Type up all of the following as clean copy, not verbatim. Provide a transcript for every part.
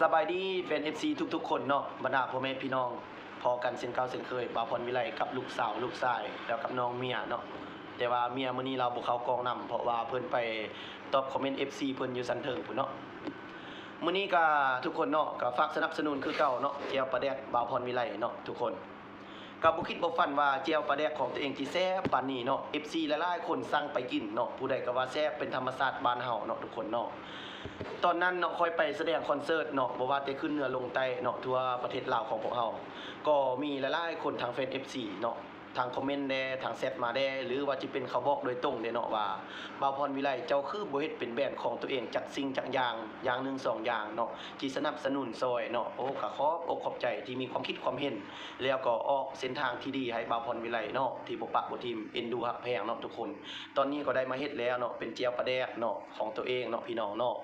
สบายดีแฟน FC ทุกๆคนเนาะบรรดาพ่อแม่พี่น้องพอกันเช่นเก่าเช่นเคยบ่าวพรวิไลกับลูกสาวลูกชายแล้วกับน้องเมียเนาะแต่ว่าเมียมื้อนี้เราบ่เข้ากองนำเพราะว่าเพิ่นไปตอบคอมเมนต์ FC เพิ่นอยู่สันเทิงพุ่นเนาะมื้อนี้ก็ทุกคนเนาะก็ฝากสนับสนุนคือเก่าเนาะแจ่วปลาแดกบ่าวพรวิไลเนาะทุกคนก็บ่คิดบ่ฝันว่าแจ่วปลาแดกของตัวเองสิแซ่บปานนี้เนาะ FC หลายๆคนสั่งไปกินเนาะผู้ใดก็ว่าแซ่บเป็นธรรมชาติบ้านเฮาเนาะทุกคนเนาะ ตอนนั้นเนาะค่อยไปแสดงคอนเสิร์ตเนาะบ่ว่าแต่ขึ้นเหนือลงใต้เนาะทั่วประเทศลาวของพวกเฮาก็มีหลายๆคนทางแฟน FC เนาะทางคอมเมนต์แด่ทางแชทมาแด่หรือว่าจะเป็นเขาบอกโดยตรงเด้เนาะว่าบ่าวพรวิไลเจ้าคือบ่เฮ็ดเป็นแบรนด์ของตัวเองจักสิ่งจักอย่างหนึ่งสองอย่างเนาะที่สนับสนุนซอยเนาะโอ้ก็ขอบอกขอบใจที่มีความคิดความเห็นแล้วก็ออกเส้นทางที่ดีให้บ่าวพรวิไลเนาะที่บ่ปะบ่ทิ่มเอ็นดูฮักแพงเนาะทุกคนตอนนี้ก็ได้มาเฮ็ดแล้วเนาะเป็นเจียวปลาแดกเนาะของตัวเองเนาะพี่น้องเนาะ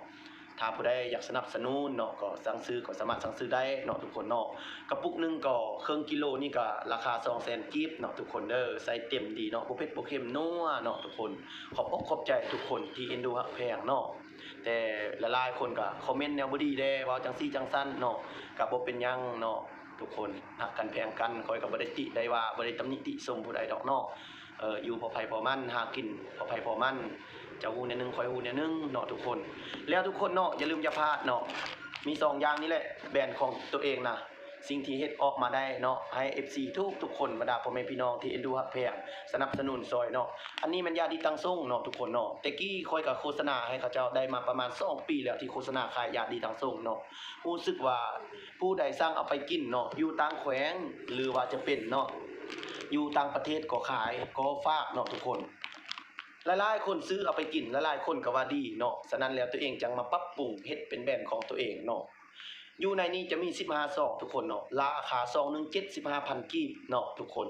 ถ้าผู้ใดอยากสนับสนุนเนาะก็สั่งซื้อก็สามารถสั่งซื้อได้เนาะทุกคนเนาะกระปุกนึงก็ครึ่งกิโลนี่ก็ราคา200,000กีบเนาะทุกคนเด้อใส่เต็มดีเนาะบ่เผ็ดบ่เค็มนัวเนาะทุกคนขอบอกขอบใจทุกคนที่เอ็นดูฮักแพงเนาะแต่หลายๆคนก็คอมเมนต์แนวบ่ดีเด้ว่าจังซี่จังซั่นเนาะก็บ่เป็นหยังเนาะทุกคนฮักกันแพงกันข้อยก็บ่ได้ติได้ว่าบ่ได้ตำหนิติชมผู้ใดดอกเนาะอยู่พอไผพอมันหากินพอไผพอมันเจ้าฮู้แนวนึงข่อยฮู้แนวนึงเนาะทุกคนแล้วทุกคนเนาะอย่าลืมอย่าพลาดเนาะมี2อย่างนี้แหละแบรนด์ของตัวเองนะสิ่งที่เฮ็ดออกมาได้เนาะให้ FC ทุกคนบรรดาพ่อแม่พี่น้องที่เอ็นดูฮักแพงสนับสนุนซอยเนาะอันนี้มันยาดีตั้งทรงเนาะทุกคนเนาะแต่กี้ค่อยก็โฆษณาให้เขาเจ้าได้มาประมาณ2ปีแล้วที่โฆษณาขายยาดีตั้งทรงเนาะรู้สึกว่าผู้ใดสร้างเอาไปกินเนาะอยู่ต่างแขวงหรือว่าจะเป็นเนาะอยู่ต่างประเทศก็ขายก็ฝากเนาะทุกคนหลายๆคนซื้อเอาไปกินหลายๆคนก็ว่าดีเนาะฉะนั้นแล้วตัวเองจังมาปรับปรุงเฮ็ดเป็นแบรนด์ของตัวเองเนาะอยู่ในนี้จะมี15ซองทุกคนเนาะราคาซองนึง75,000กีบเนาะทุกคน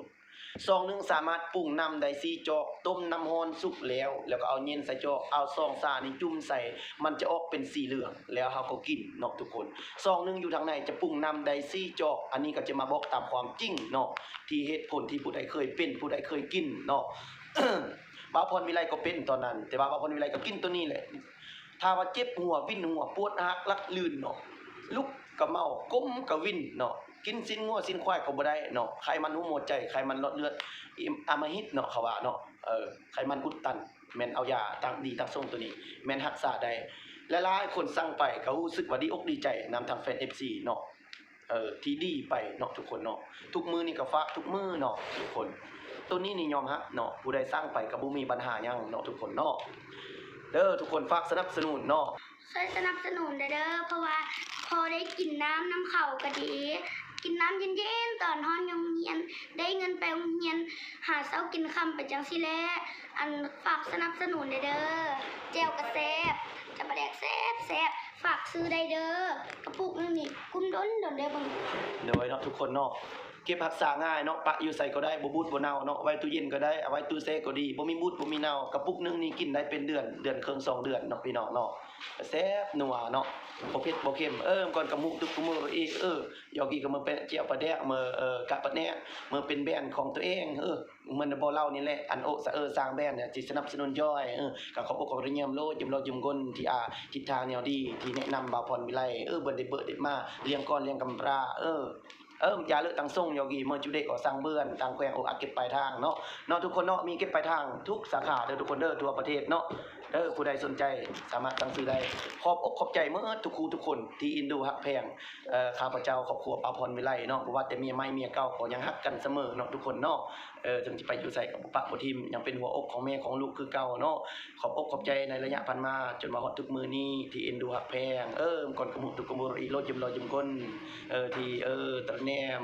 ซองนึงสามารถปรุงน้ำได้4จอกต้มน้ำร้อนสุกแล้วก็เอาเย็นใส่จอกเอาซองซ่านี่จุ่มใส่มันจะออกเป็นสีเหลืองแล้วเฮาก็กินเนาะทุกคนซองนึงอยู่ทางในจะปรุงน้ำได้4จอกอันนี้ก็จะมาบอกตามความจริงเนาะที่เหตุผลที่ผู้ใดเคยเป็นผู้ใดเคยกินเนาะ บ่าวพรวิไลก็เป็นตอนนั้นแต่ว่าบ่าวพรวิไลก็กินตัวนี้แหละถ้าว่าเจ็บหัววินหัวปวดหักลักลื่นเนาะลุกก็เมาก้มก็วินเนาะกินสิ้นงัวสิ้นควายก็บ่ได้เนาะไขมันหัวหมดใจไขมันหลอดเลือดอำมหิตเนาะเขาว่าเนาะไขมันอุดตันแม่นเอายาตั้งดีตั้งทรงตัวนี้แม่นรักษาได้หลายๆคนสั่งไปก็รู้สึกว่าดีอกดีใจนำทางแฟน FC เนาะที่ดีไปเนาะทุกคนเนาะทุกมื้อนี่ก็ฝากทุกมื้อเนาะทุกคนตัวนี้นี่ยอมรับเนาะผู้ใดสร้างไปก็บ่มีปัญหาหยังเนาะทุกคนเนาะเด้อทุกคนฝากสนับสนุนเนาะช่วยสนับสนุนเด้อเพราะว่าพอได้กินน้ำเข่าก็ดีกินน้ำเย็นๆตอนฮ้อนโรงเรียนได้เงินไปโรงเรียนหาเช้ากินค่ำไปจังซี่แหละอันฝากสนับสนุนเด้อแจ่วกระแซ่บจะปลาแดกแซ่บฝากซื้อได้เด้อกระปุกนึงนี่กุ้มด้นเด้อเบิ่งโดยเนาะทุกคนเนาะเก็บรักษาง่ายเนาะปะอยู่ใส่ก็ได้บ่บูดบ่เน่าเนาะไว้ตู้เย็นก็ได้เอาไว้ตู้เซฟก็ดีบ่มีบูดบ่มีเน่ากระปุกนึงนี่กินได้เป็นเดือนครึ่ง2เดือนเนาะพี่น้องเนาะแซ่บนัวเนาะบ่เผ็ดบ่เค็มก่อนกะมุกทุกมื้ออีกยอกอีก็มาเป็นเจียวปลาแดกกะปะแหนมาเป็นแบรนด์ของตัวเองมันบ่เล่านี่แหละอันโอสร้างแบรนด์เนี่ยสิสนับสนุนย่อยก็ขอบอกขอบคุณเยี่ยมโลดยิ้มโลดยิ้มก้นที่ทิศทางแนวดีที่แนะนำบ่าวพรวิไลเบิ่นได้เบิดได้มาเลี้ยงก่อนเลี้ยงกำพร้าอย่าเลิกตั้งส่งยอกีเมื่อจุเดก็สั่งเบื่อนต่างแขวงอกอักเก็บปลายทางเนาะทุกคนเนาะมีเก็บปลายทางทุกสาขาเด้อทุกคนเด้อทั่วประเทศเนาะผู้ใดสนใจสามารถสั่งซื้อได้ขอบอกขอบใจเมื่อทุกคู่ทุกคนที่อินดูฮักแพงข้าพเจ้าครอบครัวบ่าวพรวิไลเนาะบ่ว่าแต่เมียใหม่เมียเก่าก็ยังฮักกันเสมอเนาะทุกคนเนาะถึงสิไปอยู่ไสกับบ่ปะบ่ทิมยังเป็นหัวอกของแม่ของลูกคือเก่าเนาะขอบอกขอบใจในระยะผ่านมาจนมาฮอดทุกมื้อนี้ที่อินดูฮักแพงก่อนกระมุกทุกกระมุกอีโลดยิ้มรอยยิ้มก้นที่ตะแนม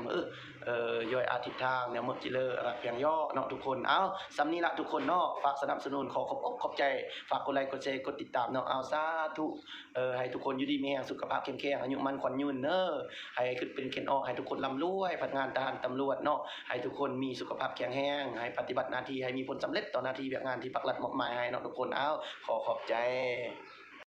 ย่อยอาทิตย์ทางเนี่ยหมดจิเลอเพียงย่อเนาะทุกคนเอาสำนี้ละทุกคนเนาะฝากสนับสนุนขอขอบอกขอบใจฝากกดไลค์กดแชร์กดติดตามเนาะเอาสาธุให้ทุกคนอยู่ดีมีแรงสุขภาพเข้มแข็งอายุมั่นขวัญยืนให้ขึ้นเป็นเข็นออกให้ทุกคนร่ำรวยพนักงานทหารตำรวจเนาะให้ทุกคนมีสุขภาพแข็งแรงให้ปฏิบัติหน้าที่ให้มีผลสำเร็จต่อหน้าที่แบบงานที่ปักหลักมอบหมายให้เนาะทุกคนเอาขอขอบใจ